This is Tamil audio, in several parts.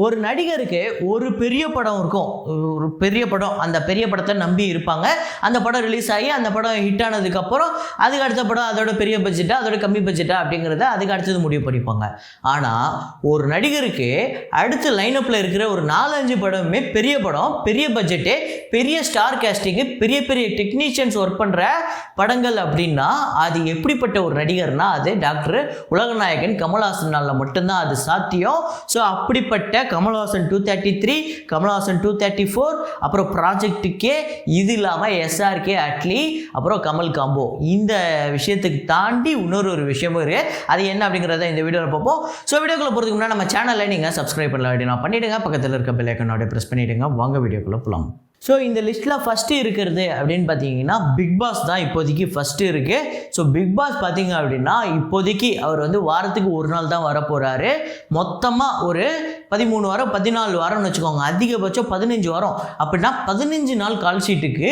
ஒரு நடிகருக்கு ஒரு பெரிய படம் இருக்கும். ஒரு பெரிய படம். அந்த பெரிய படத்தை நம்பி இருப்பாங்க. அந்த படம் ரிலீஸ் ஆகி அந்த படம் ஹிட் ஆனதுக்கப்புறம் அதுக்கு அடுத்த படம் அதோட பெரிய பட்ஜெட்டா அதோட கம்மி பட்ஜெட்டா அப்படிங்கிறத அதுக்கு அடுத்தது முடிவு பண்ணிப்பாங்க. ஆனால் ஒரு நடிகருக்கு அடுத்து லைனப்பில் இருக்கிற ஒரு 4-5 படமே பெரிய படம், பெரிய பட்ஜெட்டு, பெரிய ஸ்டார் கேஸ்டிங்கு, பெரிய பெரிய டெக்னீஷியன்ஸ் ஒர்க் பண்ணுற படங்கள் அப்படின்னா அது எப்படிப்பட்ட ஒரு நடிகர்னா அது டாக்டர் உலகநாயகன் கமல்ஹாசனால மட்டும்தான் அது சாத்தியம். ஸோ அப்படிப்பட்ட கமல்ஹாசன் 233, கமல்ஹாசன் 234, அப்புறம் ப்ராஜெக்ட் கே, இது இல்லாமல் எஸ்ஆர்கே அட்லி, அப்புறம் கமல் காம்போ. இந்த விஷயத்துக்கு தாண்டி இன்னொரு விஷயமும் இருக்குது. அது என்ன அப்படிங்கிறத இந்த வீடியோவில் பார்ப்போம். ஸோ வீடியோக்குள்ளே போகிறதுக்கு முன்னாடி நம்ம சேனலை நீங்கள் சப்ஸ்கிரைப் பண்ணல அப்படின்னா பண்ணிவிடுங்க. பக்கத்தில் இருக்க பெல் ஐக்கனோட ப்ரெஸ் பண்ணிவிடுங்க. வாங்க வீடியோக்குள்ளே போகலாம். ஸோ இந்த லிஸ்ட்டில் ஃபஸ்ட்டு இருக்கிறது அப்படின்னு பார்த்தீங்கன்னா பிக் பாஸ் தான் இப்போதைக்கு ஃபஸ்ட்டு இருக்குது. ஸோ பிக் பாஸ் பார்த்தீங்க அப்படின்னா இப்போதைக்கு அவர் வந்து வாரத்துக்கு ஒரு நாள் தான் வரப்போகிறாரு. மொத்தமாக ஒரு 13 வாரம் 14 வாரம்னு வச்சுக்கோங்க. அதிகபட்சம் 15 வாரம். அப்படின்னா 15 நாள் கால் ஷீட்டுக்கு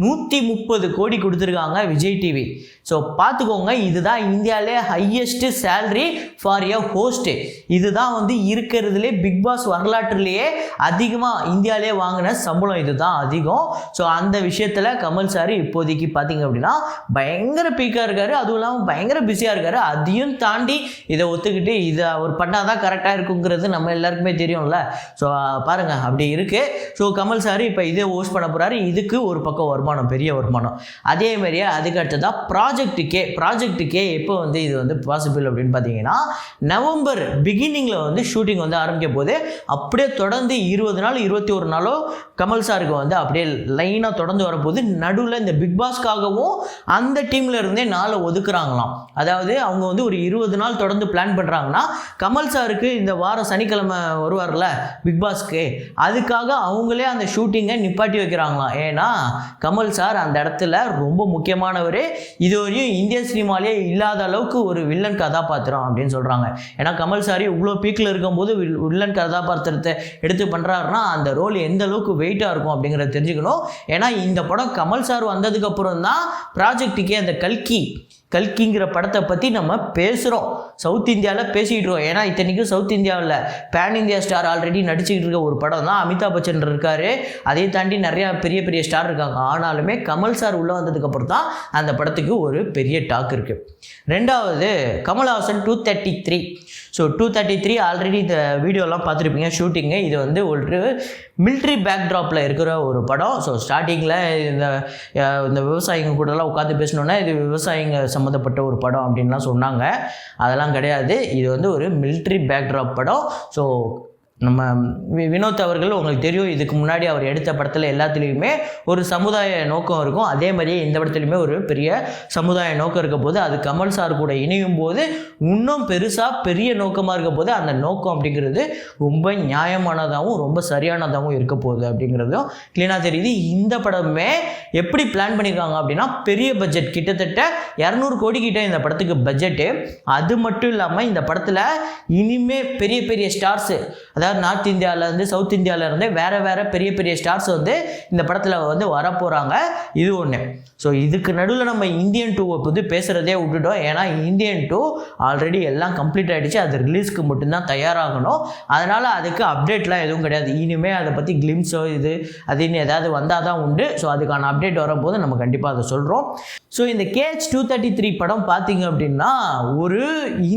130 கோடி கொடுத்துருக்காங்க விஜய் டிவி. ஸோ பார்த்துக்கோங்க, இதுதான் இந்தியாவிலே highest salary for a host. இதுதான் வந்து இருக்கிறதுலே பிக் பாஸ் வரலாற்றுலேயே அதிகமாக இந்தியாவிலே வாங்கின சம்பளம் இதுதான் அதிகம். ஸோ அந்த விஷயத்தில் கமல் சார் இப்போதைக்கு பார்த்தீங்க அப்படின்னா பயங்கர பீக்காக இருக்காரு. அதுவும் இல்லாமல் பயங்கர பிஸியாக இருக்காரு. அதையும் தாண்டி இதை ஒத்துக்கிட்டு இதை அவர் பண்ணால் தான் கரெக்டாக இருக்குங்கிறது நம்ம எல்லாருக்குமே தெரியும்ல. ஸோ பாருங்கள் அப்படி இருக்குது. ஸோ கமல் சார் இப்போ இதே ஹோஸ்ட் பண்ண போகிறாரு. இதுக்கு ஒரு பக்கம் வருமானம், பெரிய வருமானம். அதே மாதிரியே அதுக்கு அடுத்ததாக ப்ராஜெக்ட் கே எப்போ வந்து இது வந்து பாசிபிள் அப்படின்னு பார்த்தீங்கன்னா நவம்பர் பிகினிங்கில் வந்து ஷூட்டிங் வந்து ஆரம்பிக்க போது அப்படியே தொடர்ந்து 20 நாள் 21 நாளோ கமல் சாருக்கு வந்து அப்படியே லைனாக தொடர்ந்து வரப்போகுது. நடுவில் இந்த பிக் பாஸ்க்காகவும் அந்த டீமில் இருந்தே நாளை ஒதுக்குறாங்களாம். அதாவது அவங்க வந்து ஒரு 20 நாள் தொடர்ந்து பிளான் பண்ணுறாங்கன்னா கமல் சாருக்கு இந்த வாரம் சனிக்கிழமை வருவார்ல பிக் பாஸ்க்கு, அதுக்காக அவங்களே அந்த ஷூட்டிங்கை நிப்பாட்டி வைக்கிறாங்களாம். ஏன்னா கமல் சார் அந்த இடத்துல ரொம்ப முக்கியமானவர். இதுவரையும் இந்திய சினிமாலே இல்லாத அளவுக்கு ஒரு வில்லன் கதாபாத்திரம் அப்படின்னு சொல்கிறாங்க. ஏன்னா கமல் சார் இவ்வளோ பீக்கில் இருக்கும்போது வில்லன் கதாபாத்திரத்தை எடுத்து பண்ணுறாருன்னா அந்த ரோல் எந்த அளவுக்கு வெயிட்டாக இருக்கும் அப்படிங்கிறத தெரிஞ்சுக்கணும். ஏன்னா இந்த படம் கமல் சார் வந்ததுக்கப்புறம் தான் ப்ராஜெக்ட்டுக்கே அந்த கல்கிங்கிற படத்தை பற்றி நம்ம பேசுகிறோம். சவுத் இந்தியாவில் பேசிக்கிட்டு இருக்கோம். ஏன்னா இத்தனைக்கும் சவுத் இந்தியாவில் பேன் இந்தியா ஸ்டார் ஆல்ரெடி நடிச்சுக்கிட்டு இருக்க ஒரு படம் தான். அமிதாப் பச்சன் இருக்கார். அதை தாண்டி நிறையா பெரிய பெரிய ஸ்டார் இருக்காங்க. ஆனாலுமே கமல் சார் உள்ளே வந்ததுக்கப்புறம் தான் அந்த படத்துக்கு ஒரு பெரிய டாக் இருக்குது. ரெண்டாவது கமல்ஹாசன் 233. ஸோ 233 ஆல்ரெடி இந்த வீடியோலாம் பார்த்துருப்பீங்க ஷூட்டிங்கு. இது வந்து ஒரு மிலிட்ரி பேக்ட்ராப்பில் இருக்கிற ஒரு படம். ஸோ ஸ்டார்டிங்கில் இந்த விவசாயிங்க கூடலாம் உட்காந்து பேசணுன்னா இது விவசாயிங்க சம்மந்தப்பட்ட ஒரு படம் அப்படின்லாம் சொன்னாங்க. அதெல்லாம் கிடையாது. இது வந்து ஒரு மிலிட்ரி பேக்ட்ராப் படம். ஸோ நம்ம வினோத் அவர்கள் உங்களுக்கு தெரியும், இதுக்கு முன்னாடி அவர் எடுத்த படத்தில் எல்லாத்துலேயுமே ஒரு சமுதாய நோக்கம் இருக்கும். அதே மாதிரியே இந்த படத்துலையுமே ஒரு பெரிய சமுதாய நோக்கம் இருக்க போது அது கமல் சார் கூட இணையும் போது இன்னும் பெரிய நோக்கமாக இருக்க போது அந்த நோக்கம் அப்படிங்கிறது ரொம்ப நியாயமானதாகவும் ரொம்ப சரியானதாகவும் இருக்க போகுது அப்படிங்கிறதும் க்ளீனாக தெரியுது. இந்த படமே எப்படி பிளான் பண்ணியிருக்காங்க அப்படின்னா பெரிய பட்ஜெட், கிட்டத்தட்ட 200 கோடி கிட்ட இந்த படத்துக்கு பட்ஜெட்டு. அது மட்டும் இல்லாமல் இந்த படத்தில் இனிமே பெரிய பெரிய ஸ்டார்ஸு, அதாவது நார்த் இந்தியாவிலேருந்து சவுத் இந்தியாவிலேருந்து வேறு பெரிய பெரிய ஸ்டார்ஸ் வந்து இந்த படத்தில் வந்து வரப்போகிறாங்க. இது ஒன்று. ஸோ இதுக்கு நடுவில் நம்ம இந்தியன் 2 வந்து பேசுகிறதே விட்டுட்டோம். ஏன்னா இந்தியன் 2 ஆல்ரெடி எல்லாம் கம்ப்ளீட் ஆகிடுச்சு. அது ரிலீஸ்க்கு மட்டும்தான் தயாராகணும். அதனால் அதுக்கு அப்டேட்லாம் எதுவும் கிடையாது. இனிமேல் அதை பற்றி கிளிம்ஸோ அதுன்னு ஏதாவது வந்தால் தான் உண்டு. ஸோ அதுக்கான அப்டேட் வரும்போது நம்ம கண்டிப்பாக அதை சொல்கிறோம். ஸோ இந்த KH 233 படம் பார்த்தீங்க அப்படின்னா ஒரு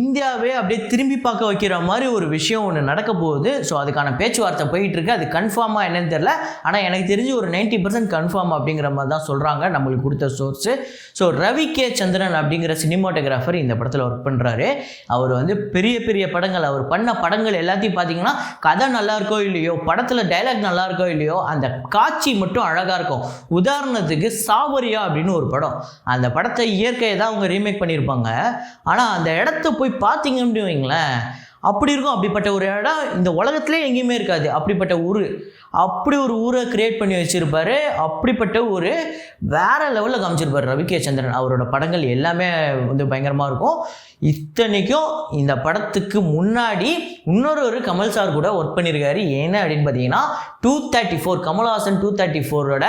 இந்தியாவே அப்படியே திரும்பி பார்க்க வைக்கிற மாதிரி ஒரு விஷயம் ஒன்று நடக்க போகுது. ஸோ அதுக்கான பேச்சுவார்த்தை போயிட்டுருக்கு. அது கன்ஃபார்மாக என்னன்னு தெரியல. ஆனால் எனக்கு தெரிஞ்சு ஒரு 90% கன்ஃபார்ம் அப்படிங்கிற மாதிரி தான் சொல்கிறாங்க நம்மளுக்கு கொடுத்த சோர்ஸு. ஸோ ரவி கே சந்திரன் அப்படிங்கிற சினிமாட்டோகிராஃபர் இந்த படத்தில் ஒர்க் பண்ணுறாரு. அவர் வந்து பெரிய பெரிய படங்கள், அவர் பண்ண படங்கள் எல்லாத்தையும் பார்த்தீங்கன்னா கதை நல்லா இருக்கோ இல்லையோ, படத்தில் டைலாக் நல்லா இருக்கோ இல்லையோ, அந்த காட்சி மட்டும் அழகாக இருக்கும். உதாரணத்துக்கு சாவரியா அப்படின்னு ஒரு படம். அந்த படத்தை இயற்கையை தான் அவங்க ரீமேக் பண்ணியிருப்பாங்க. ஆனால் அந்த இடத்த போய் பார்த்தீங்க அப்படின்னு வைங்களேன், அப்படி இருக்கும். அப்படிப்பட்ட ஒரு இடம் இந்த உலகத்திலே எங்கேயுமே இருக்காது. அப்படிப்பட்ட அப்படி ஒரு ஊரை கிரியேட் பண்ணி வச்சுருப்பார். அப்படிப்பட்ட ஒரு வேறு லெவலில் காமிச்சிருப்பார் ரவி கே சந்திரன். அவரோட படங்கள் எல்லாமே வந்து பயங்கரமாக இருக்கும். இத்தனைக்கும் இந்த படத்துக்கு முன்னாடி இன்னொரு கமல் சார் கூட ஒர்க் பண்ணியிருக்காரு. என்ன அப்படின்னு பார்த்தீங்கன்னா 234 கமல்ஹாசன் 234ஓட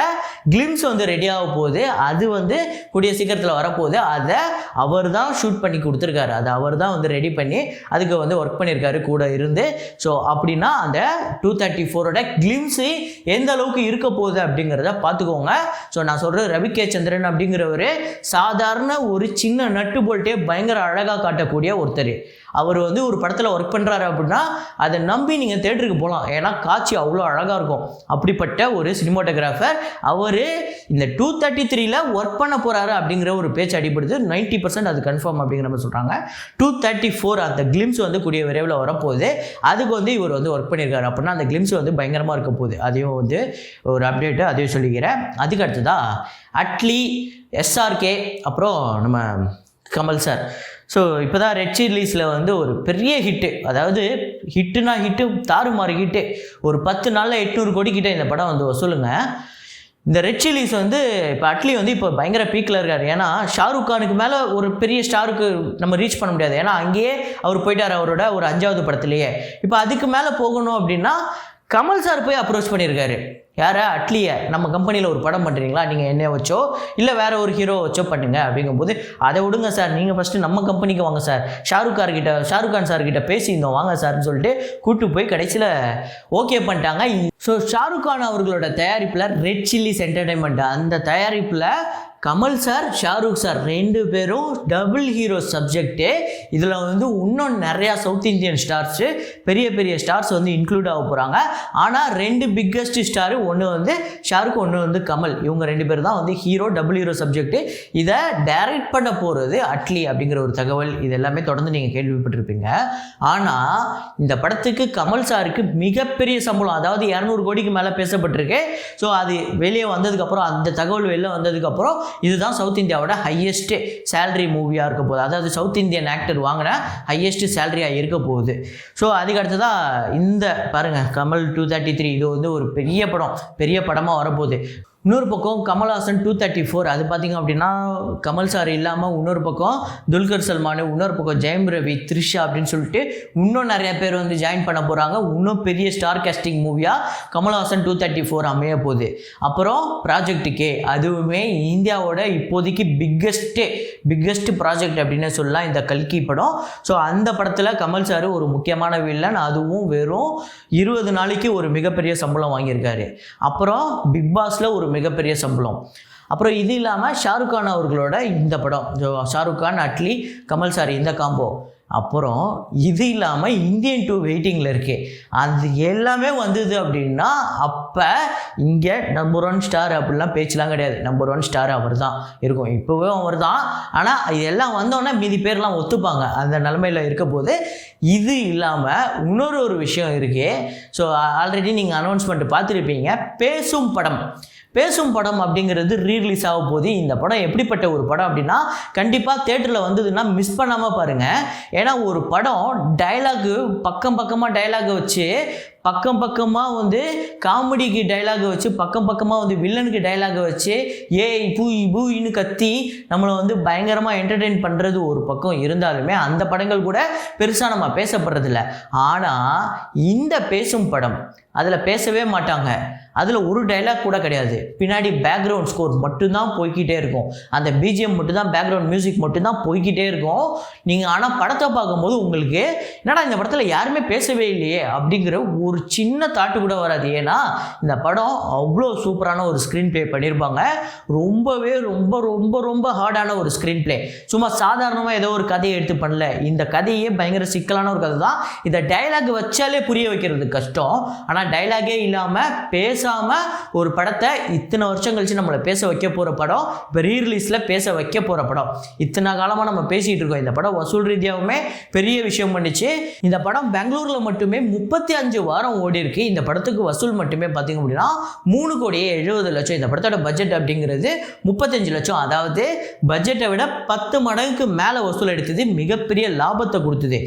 கிளிம்ஸ் வந்து ரெடியாக போகுது. அது வந்து கூடிய சீக்கிரத்தில் வரப்போகுது. அதை அவர் தான் ஷூட் பண்ணி கொடுத்துருக்காரு. அதை அவர் தான் வந்து ரெடி பண்ணி அதுக்கு வந்து ஒர்க் பண்ணியிருக்காரு கூட இருந்து. ஸோ அப்படின்னா அந்த 234ஓட கிளிம்ஸு எந்த அளவுக்கு இருக்க போகுது அப்படிங்கிறத பார்த்துக்கோங்க. ஸோ நான் சொல்கிறது ரவி கே சந்திரன் அப்படிங்கிறவர் சாதாரண ஒரு சின்ன நட்டு போல்ட்டே பயங்கர அழகாக காட்டக்கூடிய ஒருத்தர். அவர் வந்து ஒரு படத்தில் ஒர்க் பண்ணுறாரு அப்படின்னா அதை நம்பி நீங்கள் தேட்டருக்கு போகலாம். ஏன்னா காட்சி அவ்வளோ அழகாக இருக்கும். அப்படிப்பட்ட ஒரு சினிமாட்டோகிராஃபர் அவர் இந்த 233ல் ஒர்க் பண்ண போகிறாரு அப்படிங்கிற ஒரு பேச்சு அடிப்படுது. 90% அது கன்ஃபார்ம் அப்படிங்கிற மாதிரி சொல்கிறாங்க. 234 அந்த கிளிம்ஸ் வந்து கூடிய விரைவில் வரப்போகுது. அதுக்கு வந்து இவர் வந்து ஒர்க் பண்ணியிருக்காரு அப்படின்னா அந்த கிளிம்ஸ் வந்து பயங்கரமாக இருக்க போகுது. அதையும் வந்து ஒரு அப்டேட்டு அதையும் சொல்லிக்கிறேன். அதுக்கு அடுத்ததான் அட்லி, எஸ்ஆர்கே, அப்புறம் நம்ம கமல் சார். ஸோ இப்போ தான் ரெட் சில்லிஸில் வந்து ஒரு பெரிய ஹிட்டு, அதாவது ஹிட்டுனா ஹிட்டு, தாறுமாறு ஹிட்டு. ஒரு 10 நாளில் 800 கோடி கிட்ட இந்த படம் வந்து வசூலுங்க. இந்த ரெட் சில்லிஸ் வந்து இப்போ அட்லி வந்து இப்போ பயங்கர பீக்கில் இருக்கார். ஏன்னா ஷாருக் கானுக்கு மேலே ஒரு பெரிய ஸ்டாருக்கு நம்ம ரீச் பண்ண முடியாது. ஏன்னா அங்கேயே அவர் போயிட்டார் அவரோட ஒரு 5வது படத்துலேயே. இப்போ அதுக்கு மேலே போகணும் அப்படின்னா கமல் சார் போய் அப்ரோச் பண்ணியிருக்காரு. யாரை? அட்லியை. நம்ம கம்பெனியில் ஒரு படம் பண்ணுறீங்களா, நீங்கள் என்ன வச்சோ இல்லை வேறு ஒரு ஹீரோ வச்சோ பண்ணுங்க அப்படிங்கும்போது, அதை விடுங்க சார், நீங்கள் ஃபஸ்ட்டு நம்ம கம்பெனிக்கு வாங்க சார், ஷாருக் கான் சார்கிட்ட பேசியிருந்தோம் வாங்க சார்னு சொல்லிட்டு கூப்பிட்டு போய் கடைசியில் ஓகே பண்ணிட்டாங்க. ஸோ ஷாருக் கான் அவர்களோட தயாரிப்பில் ரெட் சில்லிஸ் என்டர்டைன்மெண்ட், அந்த தயாரிப்பில் கமல் சார், ஷாருக் சார் 2 பேரும் டபுள் ஹீரோ சப்ஜெக்டு. இதில் வந்து இன்னும் நிறையா சவுத் இந்தியன் ஸ்டார்ஸு, பெரிய பெரிய ஸ்டார்ஸ் வந்து இன்க்ளூட் ஆக போகிறாங்க. ஆனால் 2 பிக்கஸ்ட் ஸ்டாரு, ஒன்று வந்து ஷாருக், ஒன்று வந்து கமல். இவங்க 2 பேர் தான் வந்து ஹீரோ, டபுள் ஹீரோ சப்ஜெக்டு. இதை டைரக்ட் பண்ண போகிறது அட்லி அப்படிங்கிற ஒரு தகவல். இது எல்லாமே தொடர்ந்து நீங்கள் கேள்விப்பட்டிருப்பீங்க. ஆனால் இந்த படத்துக்கு கமல் சாருக்கு மிகப்பெரிய சம்பளம், அதாவது 200 கோடிக்கு மேலே பேசப்பட்டிருக்கு. ஸோ அது வெளியே வந்ததுக்கப்புறம், அந்த தகவல் வெளியே வந்ததுக்கப்புறம் இதுதான் சவுத் இந்தியாவோட ஹையஸ்ட் சேலரி மூவியாக இருக்க போகுது. அதாவது சவுத் இந்தியன் ஆக்டர் வாங்கின ஹையஸ்ட் சேலரியாக இருக்க போகுது. ஸோ அதுக்கு அடுத்ததாக இந்த பாருங்கள் கமல் 233, இது வந்து ஒரு பெரிய படம், பெரிய படமாக வரப்போகுது. இன்னொரு பக்கம் கமல்ஹாசன் 234, அது பார்த்திங்க அப்படின்னா கமல் சார் இல்லாமல் இன்னொரு பக்கம் துல்கர் சல்மான், இன்னொரு பக்கம் ஜெயம் ரவி, த்ரிஷா அப்படின்னு சொல்லிட்டு இன்னும் நிறைய பேர் வந்து ஜாயின் பண்ண போகிறாங்க. இன்னும் பெரிய ஸ்டார் காஸ்டிங் மூவியாக கமல்ஹாசன் 234 அமைய போகுது. அப்புறம் ப்ராஜெக்ட் கே, அதுவுமே இந்தியாவோட இப்போதைக்கு பிக்கெஸ்ட் ப்ராஜெக்ட் அப்படின்னு சொல்லலாம் இந்த கல்கி படம். ஸோ அந்த படத்தில் கமல் சார் ஒரு முக்கியமான வில்லன், அதுவும் வெறும் 20 நாளைக்கு ஒரு மிகப்பெரிய சம்பளம் வாங்கியிருக்காரு. அப்புறம் பிக் பாஸில் ஒரு மிகப்பெரிய சம்பளம். அப்புறம் இது இல்லாமல் ஷாருக் கான் அவர்களோட இந்த படம், ஷாருக் கான், அட்லி, கமல் சார் இந்த காம்போ. அப்புறம் இது இல்லாமல் இந்தியன் 2 வெயிட்டிங்கில் இருக்கு. அது எல்லாமே வந்தது அப்படின்னா அப்போ இங்கே நம்பர் 1 ஸ்டார் அப்படிலாம் பேச்செலாம் கிடையாது. நம்பர் 1 ஸ்டார் அவர் தான் இருக்கும், இப்போவே அவர் தான். ஆனால் இதெல்லாம் வந்தோடனே மீதி பேர்லாம் ஒத்துப்பாங்க, அந்த நிலமையில் இருக்க போது. இது இல்லாமல் இன்னொரு விஷயம் இருக்குது. ஸோ ஆல்ரெடி நீங்கள் அனௌன்ஸ்மெண்ட் பார்த்துருப்பீங்க, பேசும் படம் அப்படிங்கிறது ரீரிலீஸ் ஆக போகுது. இந்த படம் எப்படிப்பட்ட ஒரு படம் அப்படின்னா, கண்டிப்பாக தேட்டரில் வந்ததுன்னா மிஸ் பண்ணாமல் பாருங்கள். ஏன்னா ஒரு படம் டைலாகு பக்கமாக டைலாகை வச்சு, பக்கமாக வந்து காமெடிக்கு டைலாகை வச்சு, பக்கமாக வந்து வில்லனுக்கு டைலாகை வச்சு, ஏய் பூயின்னு கத்தி நம்மளை வந்து பயங்கரமாக என்டர்டெயின் பண்ணுறது ஒரு பக்கம் இருந்தாலுமே அந்த படங்கள் கூட பெருசாக நம்ம பேசப்படுறதில்ல. ஆனால் இந்த பேசும் படம் அதில் பேசவே மாட்டாங்க. அதில் ஒரு டைலாக் கூட கிடையாது. பின்னாடி பேக்ரவுண்ட் ஸ்கோர் மட்டும்தான் போய்கிட்டே இருக்கும். அந்த பிஜிஎம் மட்டும்தான், பேக்ரவுண்ட் மியூசிக் மட்டும்தான் போய்கிட்டே இருக்கும். நீங்கள் ஆனால் படத்தை பார்க்கும்போது உங்களுக்கு என்னடா இந்த படத்தில் யாருமே பேசவே இல்லையே அப்படிங்கிற ஒரு சின்ன தாட்டு கூட வராது. ஏன்னா இந்த படம் அவ்வளோ சூப்பரான ஒரு ஸ்க்ரீன் ப்ளே பண்ணியிருப்பாங்க. ரொம்பவே ரொம்ப ஹார்டான ஒரு ஸ்க்ரீன் ப்ளே. சும்மா சாதாரணமாக ஏதோ ஒரு கதையை எடுத்து பண்ணல. இந்த கதையே பயங்கர சிக்கலான ஒரு கதை தான். இதை டைலாக் வச்சாலே புரிய வைக்கிறது கஷ்டம். ஆனால் டைலாகே இல்லாமல் பேசாமல் ஒரு படத்தை இத்தனை வருஷம் கழிச்சு நம்மளை பேச வைக்க போகிற படம், இப்போ ரீரிலீஸில் பேச வைக்க போகிற படம். இத்தனை காலமாக நம்ம பேசிகிட்டு இருக்கோம். இந்த படம் வசூல் ரீதியாகவுமே பெரிய விஷயம் பண்ணிச்சு. இந்த படம் பெங்களூரில் மட்டுமே 35 வாரம் ஓடி இருக்கு. இந்த படத்துக்கு வசூல் மட்டுமே பார்த்திங்க அப்படின்னா 3,70,00,000. இந்த படத்தோட பட்ஜெட் அப்படிங்கிறது 35 லட்சம். அதாவது பட்ஜெட்டை விட 10 மடங்குக்கு மேலே வசூல் எடுத்தது, மிகப்பெரிய லாபத்தை கொடுத்தது.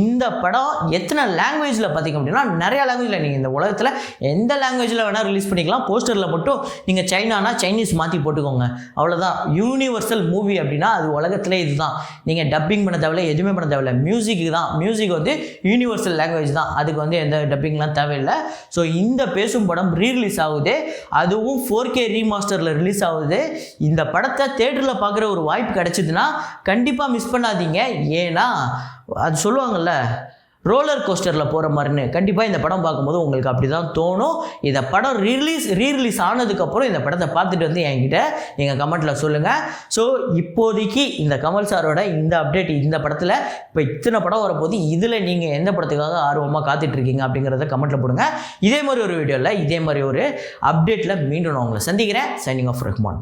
இந்த படம் எத்தனை லாங்குவேஜில் பார்த்திங்க அப்படின்னா நிறையா லாங்குவேஜில், நீங்கள் இந்த உலகத்தில் எந்த லாங்குவேஜில் வேணால் ரிலீஸ் பண்ணிக்கலாம். போஸ்டரில் மட்டும் நீங்கள் சைனானா சைனீஸ் மாற்றி போட்டுக்கோங்க, அவ்வளோதான். யூனிவர்சல் மூவி அப்படின்னா அது உலகத்திலே இதுதான். நீங்கள் டப்பிங் பண்ண தேவையில்லை, எதுவுமே பண்ண தேவையில்லை. மியூசிக்கு தான், மியூசிக் வந்து யூனிவர்சல் லாங்குவேஜ் தான். அதுக்கு வந்து எந்த டப்பிங்லாம் தேவையில்லை. ஸோ இந்த பேசும் படம் ரீரிலீஸ் ஆகுது, அதுவும் 4K ரீமாஸ்டரில் ரிலீஸ் ஆகுது. இந்த படத்தை தேட்டரில் பார்க்குற ஒரு வாய்ப்பு கிடைச்சிதுன்னா கண்டிப்பாக மிஸ் பண்ணாதீங்க. ஏன்னா அது சொல்லுவாங்கள்ல, ரோலர் கோஸ்டரில் போகிற மாதிரின்னு கண்டிப்பாக இந்த படம் பார்க்கும்போது உங்களுக்கு அப்படி தான் தோணும். இந்த படம் ரீரிலீஸ் ஆனதுக்கப்புறம் இந்த படத்தை பார்த்துட்டு வந்து என்கிட்ட எங்கள் கமெண்ட்டில் சொல்லுங்கள். ஸோ இப்போதைக்கு இந்த கமல் சாரோட இந்த அப்டேட், இந்த படத்தில் இப்போ இத்தனை படம் வரப்போது, இதில் நீங்கள் எந்த படத்துக்காக ஆர்வமாக காத்துட்ருக்கீங்க அப்படிங்கிறத கமெண்ட்டில் போடுங்க. இதே மாதிரி ஒரு வீடியோவில் இதே மாதிரி ஒரு அப்டேட்டில் மீண்டும் நான் உங்களை சந்திக்கிறேன். Signing off Rahman.